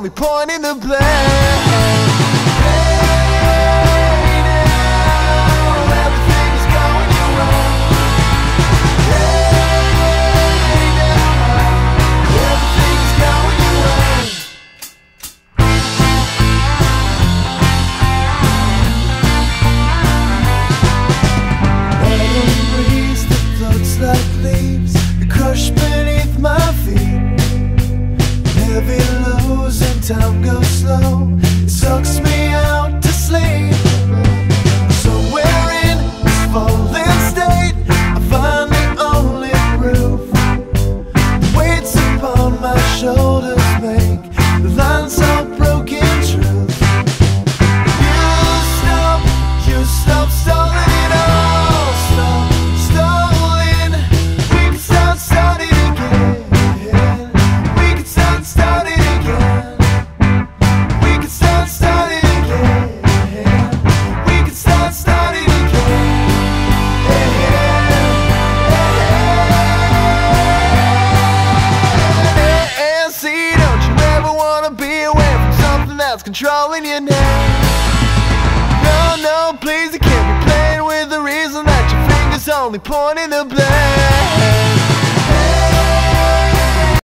only pointing the blame. Time goes slow, it sucks me out to sleep. Somewhere in this fallen state, I find the only proof. The weights upon my shoulders make the lines of broken truth. You stop stalling it all. Stop stalling. We can start starting again. We can start starting again. Controlling you now. No, please, you can't be playing with the reason that your fingers only pointing the blame.